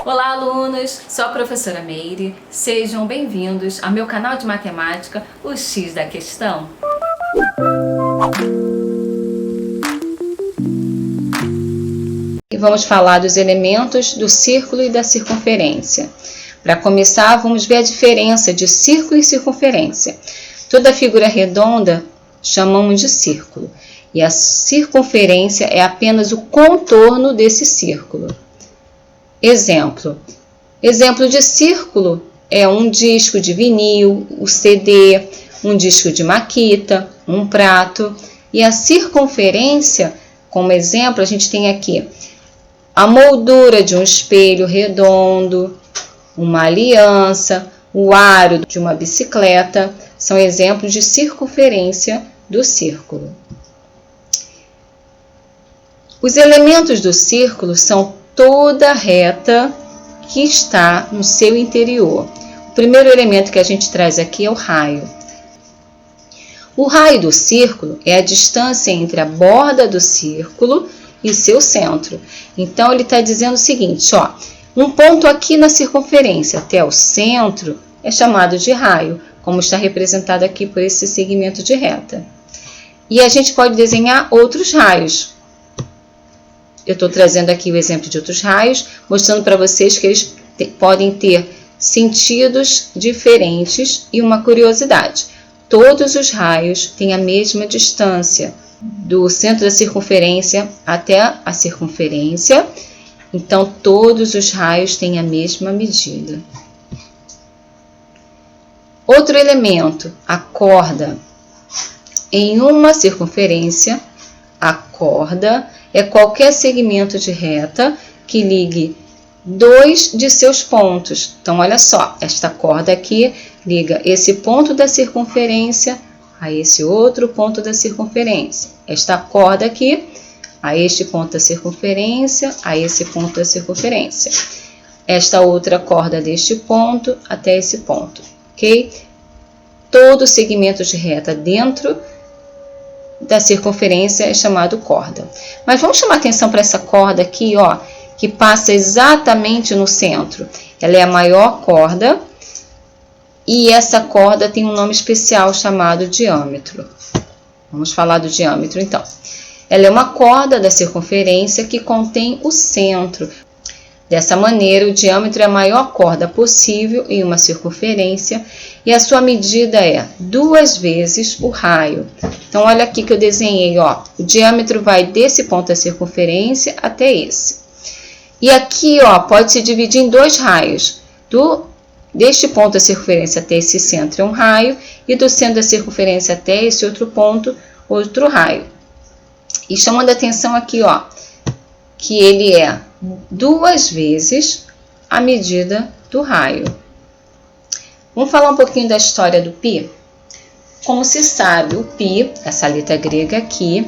Olá, alunos! Sou a professora Meire. Sejam bem-vindos ao meu canal de matemática, o X da Questão. E vamos falar dos elementos do círculo e da circunferência. Para começar, vamos ver a diferença de círculo e circunferência. Toda figura redonda chamamos de círculo, e a circunferência é apenas o contorno desse círculo. Exemplo de círculo é um disco de vinil, o CD, um disco de maquita, um prato. E a circunferência, como exemplo, a gente tem aqui a moldura de um espelho redondo, uma aliança, o aro de uma bicicleta, são exemplos de circunferência do círculo. Os elementos do círculo são toda reta que está no seu interior. O primeiro elemento que a gente traz aqui é o raio. O raio do círculo é a distância entre a borda do círculo e seu centro. Então, ele está dizendo o seguinte, ó, um ponto aqui na circunferência até o centro é chamado de raio, como está representado aqui por esse segmento de reta. E a gente pode desenhar outros raios. Eu estou trazendo aqui o exemplo de outros raios, mostrando para vocês que eles podem ter sentidos diferentes e uma curiosidade. Todos os raios têm a mesma distância do centro da circunferência até a circunferência, então todos os raios têm a mesma medida. Outro elemento, a corda. Em uma circunferência, a corda é qualquer segmento de reta que ligue dois de seus pontos. Então, olha só, esta corda aqui liga esse ponto da circunferência a esse outro ponto da circunferência. Esta corda aqui a este ponto da circunferência, a esse ponto da circunferência. Esta outra corda deste ponto até esse ponto, ok? Todo segmento de reta dentro da circunferência é chamado corda. Mas vamos chamar atenção para essa corda aqui, ó, que passa exatamente no centro. Ela é a maior corda e essa corda tem um nome especial chamado diâmetro. Vamos falar do diâmetro então. Ela é uma corda da circunferência que contém o centro. Dessa maneira, o diâmetro é a maior corda possível em uma circunferência e a sua medida é 2 vezes o raio. Então, olha aqui que eu desenhei, ó, o diâmetro vai desse ponto da circunferência até esse. E aqui, ó, pode se dividir em 2 raios. Deste ponto da circunferência até esse centro é um raio e do centro da circunferência até esse outro ponto, outro raio. E chamando a atenção aqui, ó, que ele é 2 vezes a medida do raio. Vamos falar um pouquinho da história do π? Como se sabe, o π, essa letra grega aqui,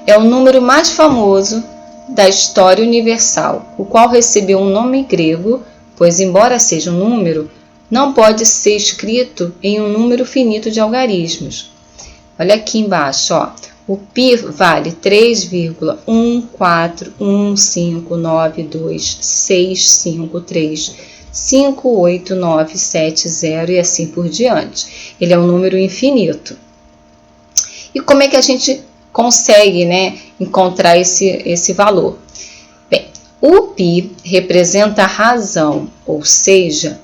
é o número mais famoso da história universal, o qual recebeu um nome grego, pois embora seja um número, não pode ser escrito em um número finito de algarismos. Olha aqui embaixo, ó. O π vale 3,141592665358970 e assim por diante. Ele é um número infinito. E como é que a gente consegue, né, encontrar esse valor? Bem, o π representa a razão, ou seja,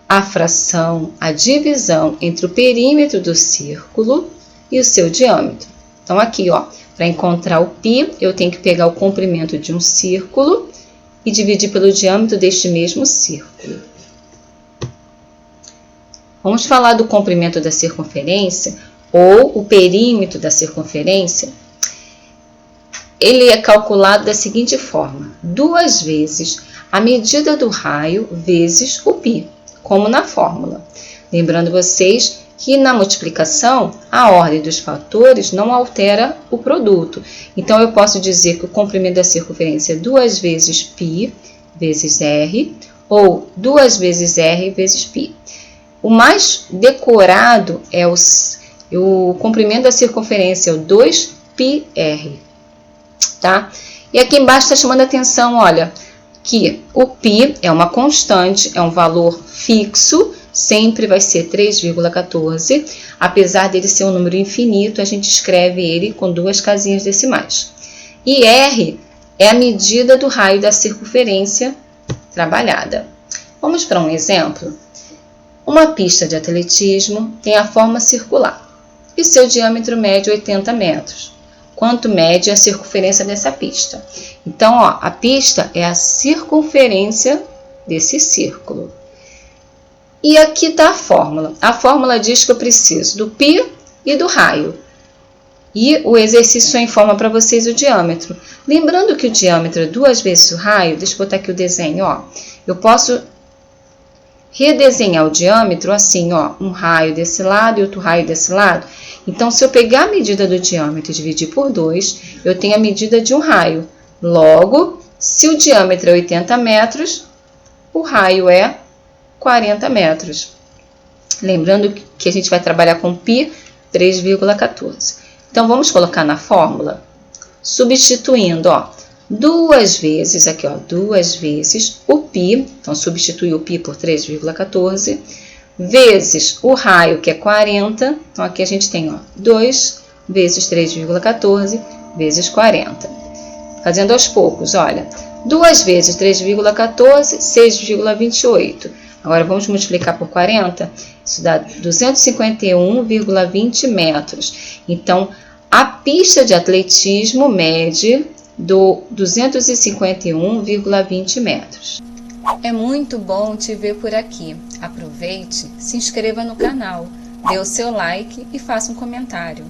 a fração, a divisão entre o perímetro do círculo e o seu diâmetro. Então, aqui, ó, para encontrar o π, eu tenho que pegar o comprimento de um círculo e dividir pelo diâmetro deste mesmo círculo. Vamos falar do comprimento da circunferência, ou o perímetro da circunferência. Ele é calculado da seguinte forma: 2 vezes a medida do raio vezes o π, como na fórmula. Lembrando vocês que na multiplicação, a ordem dos fatores não altera o produto. Então, eu posso dizer que o comprimento da circunferência é 2 vezes π vezes r, ou 2 vezes r vezes π. O mais decorado é o comprimento da circunferência, é o 2πr, tá? E aqui embaixo está chamando a atenção, olha, que o π é uma constante, é um valor fixo, sempre vai ser 3,14. Apesar dele ser um número infinito, a gente escreve ele com 2 casinhas decimais. E R é a medida do raio da circunferência trabalhada. Vamos para um exemplo. Uma pista de atletismo tem a forma circular e seu diâmetro mede 80 metros. Quanto mede a circunferência dessa pista? Então, a pista é a circunferência desse círculo. E aqui está a fórmula. A fórmula diz que eu preciso do π e do raio. E o exercício só informa para vocês o diâmetro. Lembrando que o diâmetro é 2 vezes o raio, deixa eu botar aqui o desenho, Eu posso redesenhar o diâmetro assim, um raio desse lado e outro raio desse lado. Então, se eu pegar a medida do diâmetro e dividir por 2, eu tenho a medida de um raio. Logo, se o diâmetro é 80 metros, o raio é 40 metros. Lembrando que a gente vai trabalhar com π 3,14. Então, vamos colocar na fórmula, substituindo, 2 vezes, aqui, 2 vezes o π, então substitui o π por 3,14, vezes o raio, que é 40, então aqui a gente tem, 2 vezes 3,14 vezes 40. Fazendo aos poucos, olha, 2 vezes 3,14, 6,28. Agora, vamos multiplicar por 40, isso dá 251,20 metros. Então, a pista de atletismo mede 251,20 metros. É muito bom te ver por aqui. Aproveite, se inscreva no canal, dê o seu like e faça um comentário.